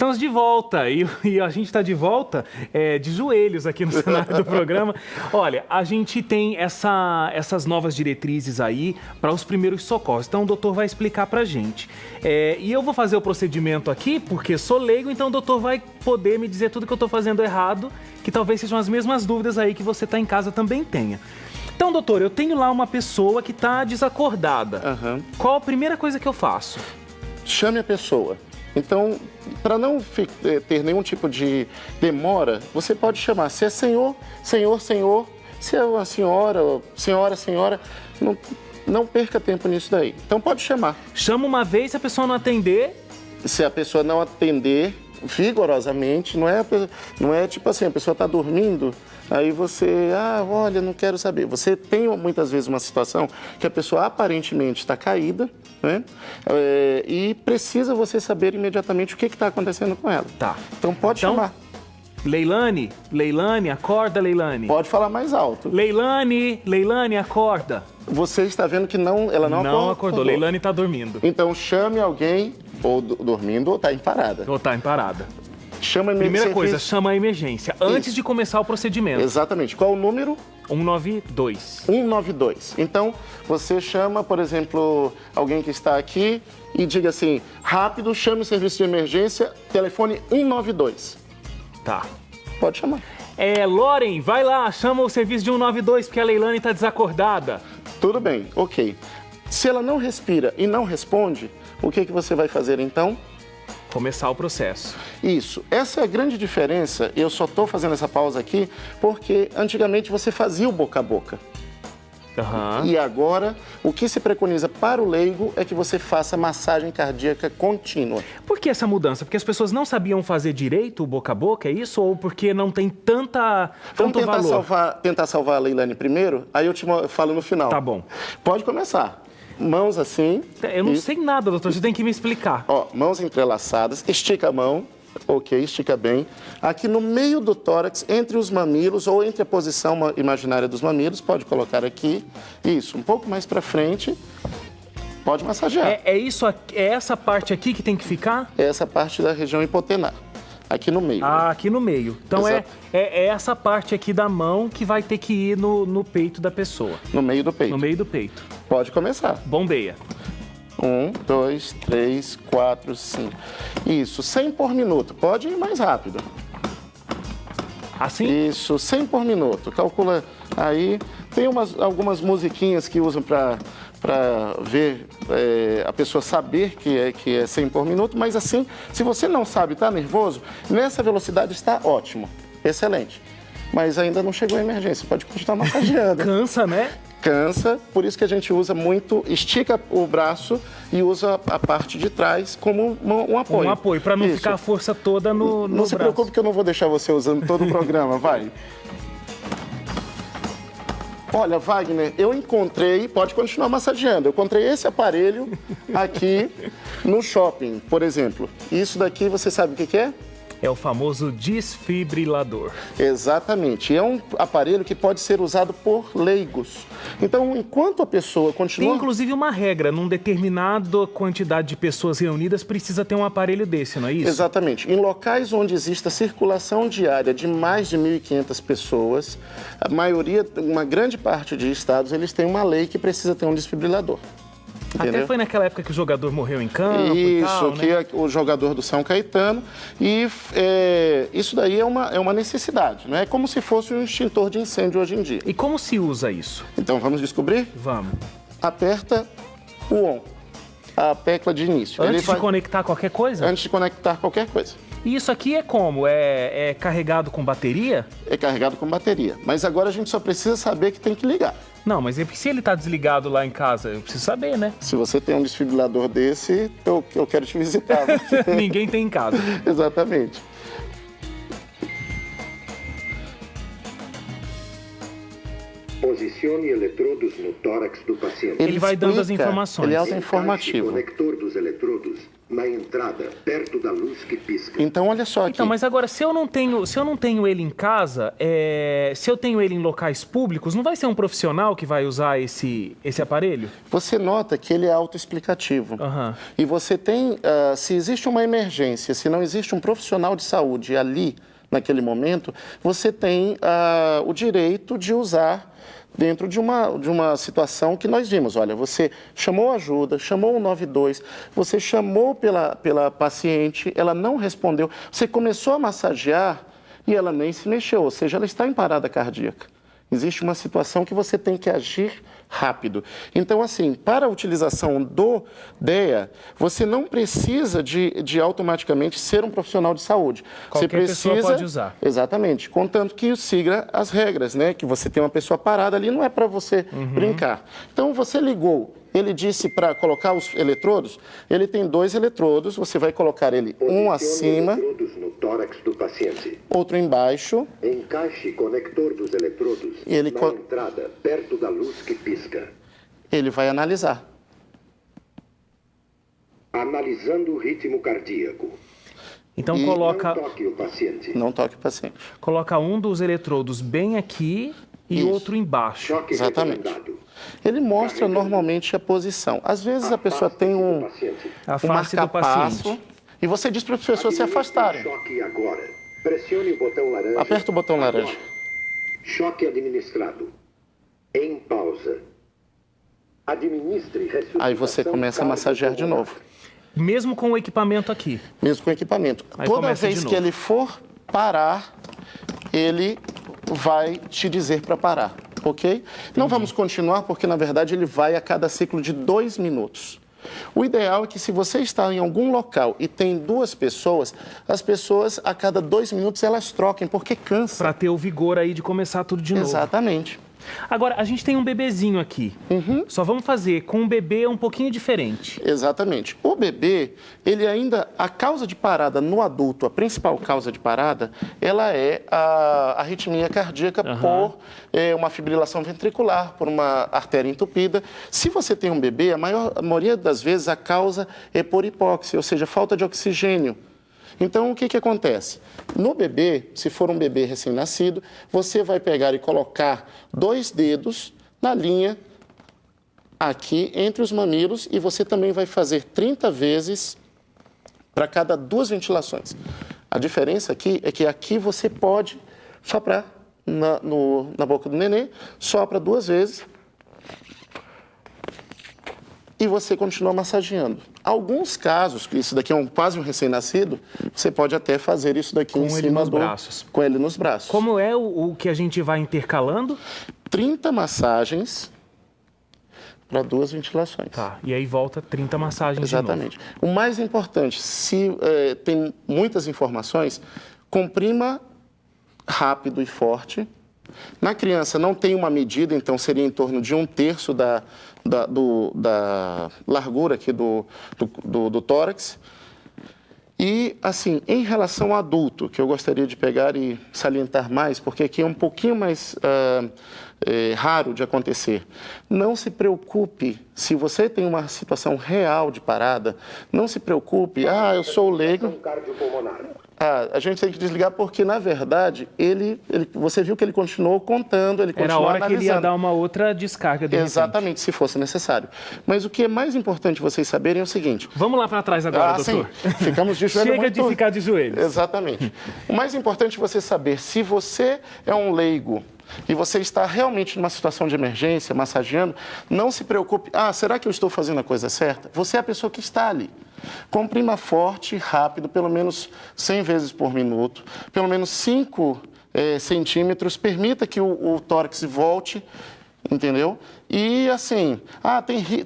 Estamos de volta e a gente está de volta de joelhos aqui no cenário do programa. Olha, a gente tem essas novas diretrizes aí para os primeiros socorros. Então o doutor vai explicar para a gente. E eu vou fazer o procedimento aqui porque sou leigo, então o doutor vai poder me dizer tudo que eu estou fazendo errado, que talvez sejam as mesmas dúvidas aí que você está em casa também tenha. Então, doutor, eu tenho lá uma pessoa que está desacordada. Uhum. Qual a primeira coisa que eu faço? Chame a pessoa. Então, para não ter nenhum tipo de demora, você pode chamar. Se é senhor, senhor, senhor. Se é uma senhora, senhora, senhora, não perca tempo nisso daí. Então, pode chamar. Chama uma vez, se a pessoa não atender... Se a pessoa não atender vigorosamente, não é tipo assim, a pessoa está dormindo, aí você, olha, não quero saber. Você tem muitas vezes uma situação que a pessoa aparentemente está caída, né? E precisa você saber imediatamente o que está acontecendo com ela. Tá. Então pode chamar. Leilane, acorda, Leilane. Pode falar mais alto. Leilane, acorda. Você está vendo que ela não acordou. Leilane está dormindo. Então chame alguém, ou dormindo, ou está em parada. Ou está em parada. Chama a Primeira coisa, chama a emergência, antes de começar o procedimento. Exatamente. Qual o número? 192. 192. Então, você chama, por exemplo, alguém que está aqui e diga assim, rápido, chame o serviço de emergência, telefone 192. Tá. Pode chamar. Loren, vai lá, chama o serviço de 192, porque a Leilane está desacordada. Tudo bem, ok. Se ela não respira e não responde, o que você vai fazer então? Começar o processo. Isso. Essa é a grande diferença. Eu só estou fazendo essa pausa aqui porque antigamente você fazia o boca a boca. Uhum. E agora, o que se preconiza para o leigo é que você faça massagem cardíaca contínua. Por que essa mudança? Porque as pessoas não sabiam fazer direito o boca a boca, é isso? Ou porque não tem tanto valor? Tentar salvar a Leilane primeiro, aí eu te falo no final. Tá bom. Pode começar. Mãos assim. Eu não sei nada, doutor. Você tem que me explicar. Mãos entrelaçadas. Estica a mão. Ok, estica bem. Aqui no meio do tórax, entre os mamilos ou entre a posição imaginária dos mamilos, pode colocar aqui. Isso, um pouco mais para frente. Pode massagear. É essa parte aqui que tem que ficar? É essa parte da região hipotenar. Aqui no meio. Aqui no meio. Então é essa parte aqui da mão que vai ter que ir no peito da pessoa. No meio do peito. No meio do peito. Pode começar. Bombeia. 1, 2, 3, 4, 5. Isso, 100 por minuto. Pode ir mais rápido. Assim? Isso, 100 por minuto. Calcula aí. Tem algumas musiquinhas que usam para ver a pessoa saber que é 100 por minuto, mas assim, se você não sabe, está nervoso, nessa velocidade está ótimo, excelente. Mas ainda não chegou a emergência, pode continuar massageando. Cansa, né? Cansa, por isso que a gente usa muito, estica o braço e usa a parte de trás como um apoio. Um apoio, para não ficar a força toda no braço. Não se preocupe que eu não vou deixar você usando todo o programa, vai. Olha, Wagner, eu encontrei, pode continuar massageando, eu encontrei esse aparelho aqui no shopping, por exemplo. Isso daqui, você sabe o que é? É o famoso desfibrilador. Exatamente. É um aparelho que pode ser usado por leigos. Então, enquanto a pessoa continua... Tem, inclusive, uma regra. Num determinada quantidade de pessoas reunidas, precisa ter um aparelho desse, não é isso? Exatamente. Em locais onde exista circulação diária de mais de 1.500 pessoas, a maioria, uma grande parte de estados, eles têm uma lei que precisa ter um desfibrilador. Entendeu? Até foi naquela época que o jogador morreu em campo e tal, que né? O jogador do São Caetano. E isso daí é uma necessidade, né? É como se fosse um extintor de incêndio hoje em dia. E como se usa isso? Então, vamos descobrir? Vamos. Aperta o ON, a tecla de início. Antes de conectar qualquer coisa? Antes de conectar qualquer coisa. E isso aqui é como? É carregado com bateria? É carregado com bateria. Mas agora a gente só precisa saber que tem que ligar. Não, mas se ele está desligado lá em casa, eu preciso saber, né? Se você tem um desfibrilador desse, eu quero te visitar. Ninguém tem em casa. Exatamente. Posicione eletrodos no tórax do paciente. Ele vai dando as informações. Ele é autoinformativo. O conector dos eletrodos Na entrada, perto da luz que pisca. Então, olha só aqui. Então, mas agora, se eu não tenho ele em casa, se eu tenho ele em locais públicos, não vai ser um profissional que vai usar esse aparelho? Você nota que ele é autoexplicativo. Aham. E você tem, se existe uma emergência, se não existe um profissional de saúde ali, naquele momento, você tem o direito de usar dentro de uma situação que nós vimos. Olha, você chamou ajuda, chamou o 192, você chamou pela paciente, ela não respondeu, você começou a massagear e ela nem se mexeu, ou seja, ela está em parada cardíaca. Existe uma situação que você tem que agir rápido. Então, assim, para a utilização do DEA, você não precisa de automaticamente ser um profissional de saúde. Qualquer você precisa, pessoa pode usar. Exatamente, contanto que siga as regras, né? Que você tem uma pessoa parada ali, não é para você brincar. Então, você ligou, ele disse para colocar os eletrodos, ele tem 2 eletrodos, você vai colocar ele um acima, Eletrodos no tórax do paciente. outro embaixo. Encaixe conector dos eletrodos Ele na co- entrada, perto da luz que pisca. Ele vai analisar. Analisando o ritmo cardíaco. Então, E- Não coloca toque o paciente. Não toque o paciente. um dos eletrodos bem aqui e Isso. outro embaixo. Choque Exatamente. recomendado. Ele mostra normalmente a posição. Às vezes a pessoa tem Afaste-se um do paciente. Afaste do marca-passo paciente. e você diz para as pessoas se Administre afastarem. o choque agora. Pressione o botão laranja. Aperta o botão laranja. Agora. Choque administrado. Em pausa. Administre ressuscitação Aí você começa a massagear de novo, Mesmo com o equipamento aqui. mesmo com o equipamento. Aí Toda começa de vez que novo. ele for parar, ele vai te dizer para parar, ok? Não vamos continuar porque, na verdade, ele vai a cada ciclo de 2 minutos. O ideal é que, se você está em algum local e tem 2 pessoas, as pessoas, a cada 2 minutos, elas troquem, porque cansa. Para ter o vigor aí de começar tudo de novo. Exatamente. Agora, a gente tem um bebezinho aqui. Só vamos fazer com um bebê um pouquinho diferente. Exatamente. O bebê, ele ainda, a causa de parada no adulto, a principal causa de parada, ela é a arritmia cardíaca por uma fibrilação ventricular, por uma artéria entupida. Se você tem um bebê, a maioria das vezes a causa é por hipóxia, ou seja, falta de oxigênio. Então, o que acontece? No bebê, se for um bebê recém-nascido, você vai pegar e colocar 2 dedos na linha aqui entre os mamilos e você também vai fazer 30 vezes para cada 2 ventilações. A diferença aqui é que aqui você pode soprar na boca do nenê, sopra 2 vezes e você continua massageando. Alguns casos, que isso daqui é quase um recém-nascido, você pode até fazer isso daqui Com em ele cima nos braços. Com ele nos braços. Como é o que a gente vai intercalando? 30 massagens para 2 ventilações. Tá, e aí volta 30 massagens Exatamente. O mais importante, se tem muitas informações, comprima rápido e forte. Na criança não tem uma medida, então seria em torno de 1/3 da largura aqui do tórax. E, assim, em relação ao adulto, que eu gostaria de pegar e salientar mais, porque aqui é um pouquinho mais raro de acontecer. Não se preocupe, se você tem uma situação real de parada, não se preocupe, eu sou leigo. Cardiopulmonar. A gente tem que desligar porque, na verdade, você viu que ele continuou contando, ele Era a continuou hora que ele ia analisando. dar uma outra descarga de repente. Exatamente, se fosse necessário. Mas o que é mais importante vocês saberem é o seguinte. Vamos lá para trás agora, doutor. Sim, ficamos de joelho Chega muito... de ficar de joelhos. Exatamente. O mais importante é você saber se você é um leigo e você está realmente numa situação de emergência, massageando, não se preocupe. Será que eu estou fazendo a coisa certa? Você é a pessoa que está ali. Comprima forte, rápido, pelo menos 100 vezes por minuto, pelo menos 5 centímetros, permita que o tórax volte, entendeu? E assim,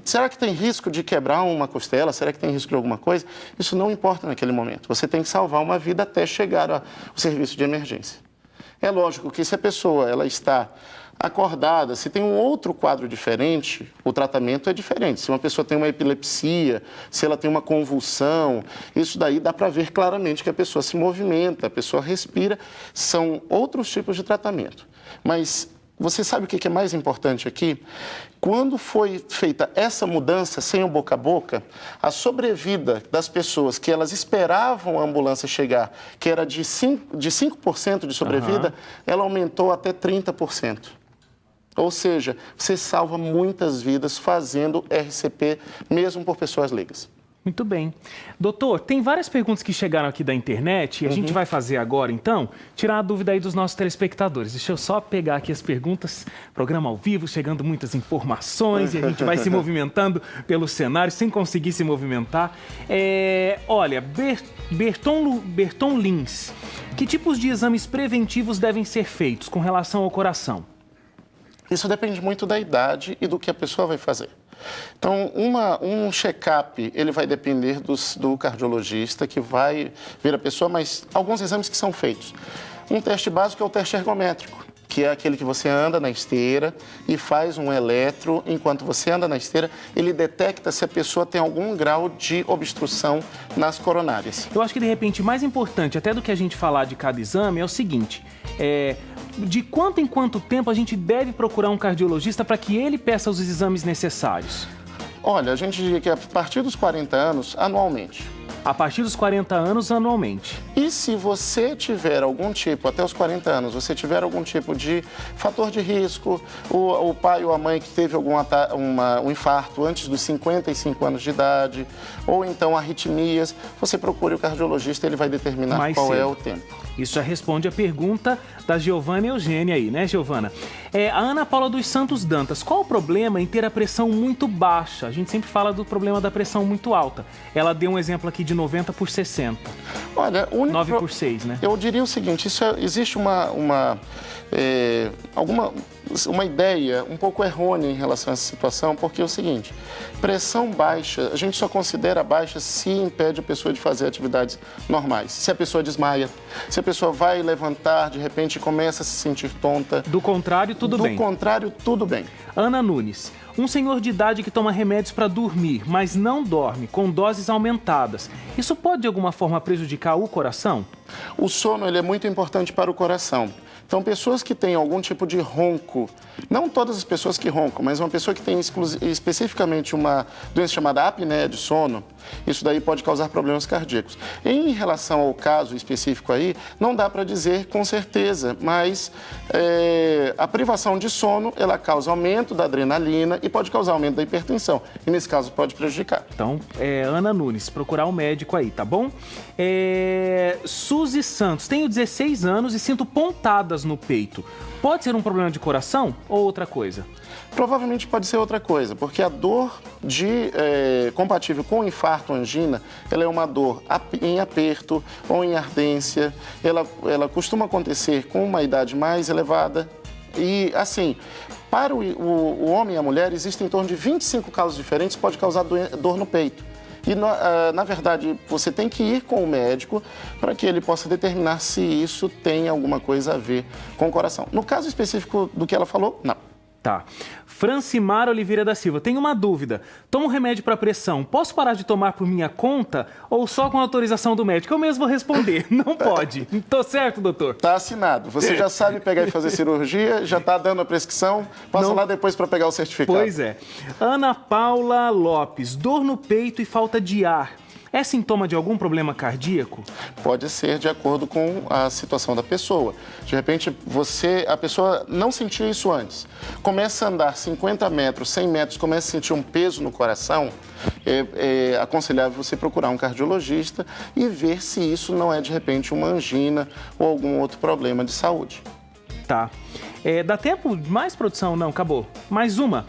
será que tem risco de quebrar uma costela? Será que tem risco de alguma coisa? Isso não importa naquele momento. Você tem que salvar uma vida até chegar ao serviço de emergência. É lógico que se a pessoa ela está acordada, se tem um outro quadro diferente, o tratamento é diferente. Se uma pessoa tem uma epilepsia, se ela tem uma convulsão, isso daí dá para ver claramente que a pessoa se movimenta, a pessoa respira, são outros tipos de tratamento. Mas você sabe o que é mais importante aqui? Quando foi feita essa mudança sem o boca a boca, a sobrevida das pessoas que elas esperavam a ambulância chegar, que era de 5% de sobrevida, ela aumentou até 30%. Ou seja, você salva muitas vidas fazendo RCP, mesmo por pessoas leigas. Muito bem. Doutor, tem várias perguntas que chegaram aqui da internet e a gente vai fazer agora, então, tirar a dúvida aí dos nossos telespectadores. Deixa eu só pegar aqui as perguntas, programa ao vivo, chegando muitas informações e a gente vai se movimentando pelo cenário sem conseguir se movimentar. Olha, Berton Lins, que tipos de exames preventivos devem ser feitos com relação ao coração? Isso depende muito da idade e do que a pessoa vai fazer. Então, um check-up, ele vai depender do cardiologista que vai ver a pessoa, mas alguns exames que são feitos. Um teste básico é o teste ergométrico, que é aquele que você anda na esteira e faz um eletro. Enquanto você anda na esteira, ele detecta se a pessoa tem algum grau de obstrução nas coronárias. Eu acho que, de repente, mais importante até do que a gente falar de cada exame é o seguinte, de quanto em quanto tempo a gente deve procurar um cardiologista para que ele peça os exames necessários? Olha, a gente diria que a partir dos 40 anos, anualmente. A partir dos 40 anos, anualmente. E se você tiver algum tipo, até os 40 anos, você tiver algum tipo de fator de risco, o pai ou a mãe que teve um infarto antes dos 55 anos de idade, ou então arritmias, você procure o cardiologista, ele vai determinar qual é o tempo. Isso já responde a pergunta da Giovana Eugênia aí, né, Giovana? A Ana Paula dos Santos Dantas, qual o problema em ter a pressão muito baixa? A gente sempre fala do problema da pressão muito alta. Ela deu um exemplo aqui de 90 por 60. Olha, 9 por 6, né? Eu diria o seguinte, existe uma ideia um pouco errônea em relação a essa situação, porque é o seguinte, pressão baixa, a gente só considera baixa se impede a pessoa de fazer atividades normais. Se a pessoa desmaia, se a pessoa vai levantar, de repente começa a se sentir tonta. Do contrário, tudo bem. Do contrário, tudo bem. Ana Nunes, um senhor de idade que toma remédios para dormir, mas não dorme, com doses aumentadas. Isso pode de alguma forma prejudicar o coração? O sono ele é muito importante para o coração. Então, pessoas que têm algum tipo de ronco, não todas as pessoas que roncam, mas uma pessoa que tem especificamente uma doença chamada apneia de sono, isso daí pode causar problemas cardíacos. Em relação ao caso específico aí, não dá para dizer com certeza, mas a privação de sono, ela causa aumento da adrenalina e pode causar aumento da hipertensão. E nesse caso pode prejudicar. Então, Ana Nunes, procurar um médico aí, tá bom? Suzy Santos, tenho 16 anos e sinto pontadas no peito. Pode ser um problema de coração ou outra coisa? Provavelmente pode ser outra coisa, porque a dor compatível com infarto ou angina, ela é uma dor em aperto ou em ardência. Ela costuma acontecer com uma idade mais elevada. E, assim, para o homem e a mulher, existem em torno de 25 causas diferentes que podem causar dor no peito. E, na verdade, você tem que ir com o médico para que ele possa determinar se isso tem alguma coisa a ver com o coração. No caso específico do que ela falou, não. Tá. Francimar Oliveira da Silva, tenho uma dúvida. Tomo remédio para pressão, posso parar de tomar por minha conta ou só com autorização do médico? Eu mesmo vou responder. Não pode. Tô certo, doutor? Tá assinado. Você já sabe pegar e fazer cirurgia, já tá dando a prescrição, passa lá depois para pegar o certificado. Pois é. Ana Paula Lopes, dor no peito e falta de ar. É sintoma de algum problema cardíaco? Pode ser de acordo com a situação da pessoa. De repente, a pessoa não sentia isso antes. Começa a andar 50 metros, 100 metros, começa a sentir um peso no coração. É aconselhável você procurar um cardiologista e ver se isso não é, de repente, uma angina ou algum outro problema de saúde. Tá. Dá tempo? Mais produção? Não, acabou. Mais uma.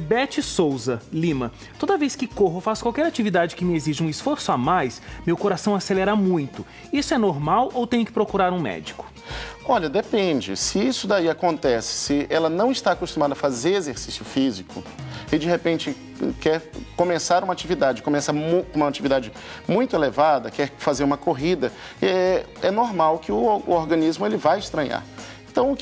Beth Souza Lima. Toda vez que corro ou faço qualquer atividade que me exija um esforço a mais, meu coração acelera muito. Isso é normal ou tenho que procurar um médico? Olha, depende. Se isso daí acontece, se ela não está acostumada a fazer exercício físico e de repente quer começar uma atividade, começa uma atividade muito elevada, quer fazer uma corrida, é normal que o organismo ele vai estranhar. Então,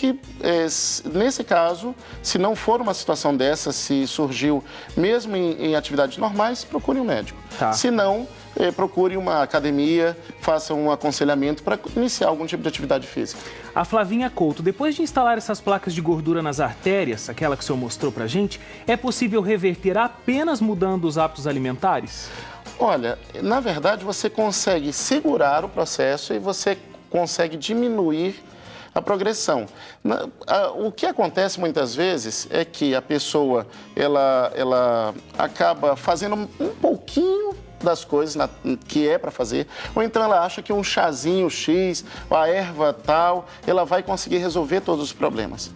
nesse caso, se não for uma situação dessa, se surgiu mesmo em atividades normais, procure um médico. Tá. Se não, procure uma academia, faça um aconselhamento para iniciar algum tipo de atividade física. A Flavinha Couto, depois de instalar essas placas de gordura nas artérias, aquela que o senhor mostrou pra gente, é possível reverter apenas mudando os hábitos alimentares? Olha, na verdade você consegue segurar o processo e você consegue diminuir a progressão. O que acontece muitas vezes é que a pessoa ela acaba fazendo um pouquinho das coisas que é para fazer, ou então ela acha que um chazinho X, a erva tal, ela vai conseguir resolver todos os problemas.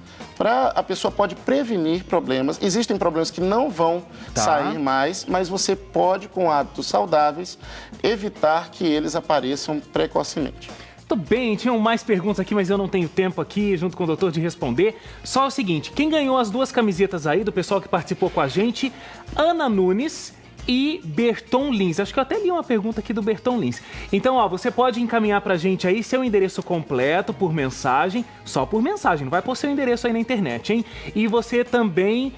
A pessoa pode prevenir problemas. Existem problemas que não vão sair mais, mas você pode, com hábitos saudáveis, evitar que eles apareçam precocemente. Tudo bem, tinham mais perguntas aqui, mas eu não tenho tempo aqui, junto com o doutor, de responder. Só o seguinte, quem ganhou as 2 camisetas aí, do pessoal que participou com a gente, Ana Nunes e Berton Lins. Acho que eu até li uma pergunta aqui do Berton Lins. Então, ó, você pode encaminhar pra gente aí seu endereço completo por mensagem, só por mensagem, não vai pôr seu endereço aí na internet, hein? E você também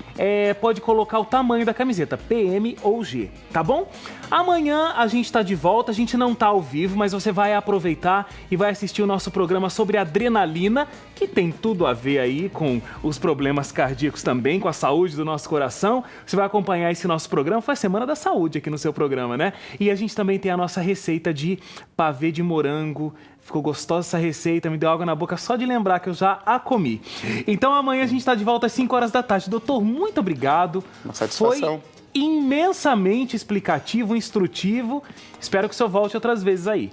pode colocar o tamanho da camiseta, PM ou G, tá bom? Amanhã a gente tá de volta, a gente não tá ao vivo, mas você vai aproveitar e vai assistir o nosso programa sobre adrenalina, que tem tudo a ver aí com os problemas cardíacos também, com a saúde do nosso coração. Você vai acompanhar esse nosso programa, foi a Semana da Saúde aqui no seu programa, né? E a gente também tem a nossa receita de pavê de morango. Ficou gostosa essa receita, me deu água na boca só de lembrar que eu já a comi. Então amanhã a gente está de volta às 5 horas da tarde. Doutor, muito obrigado. Uma satisfação. Foi imensamente explicativo, instrutivo. Espero que o senhor volte outras vezes aí.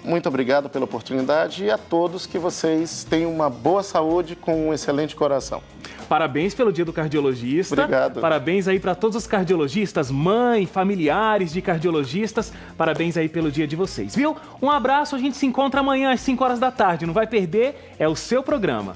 Muito obrigado pela oportunidade e a todos que vocês tenham uma boa saúde com um excelente coração. Parabéns pelo Dia do Cardiologista. Obrigado. Parabéns aí para todos os cardiologistas, mãe, familiares de cardiologistas. Parabéns aí pelo dia de vocês, viu? Um abraço, a gente se encontra amanhã às 5 horas da tarde. Não vai perder, é o seu programa.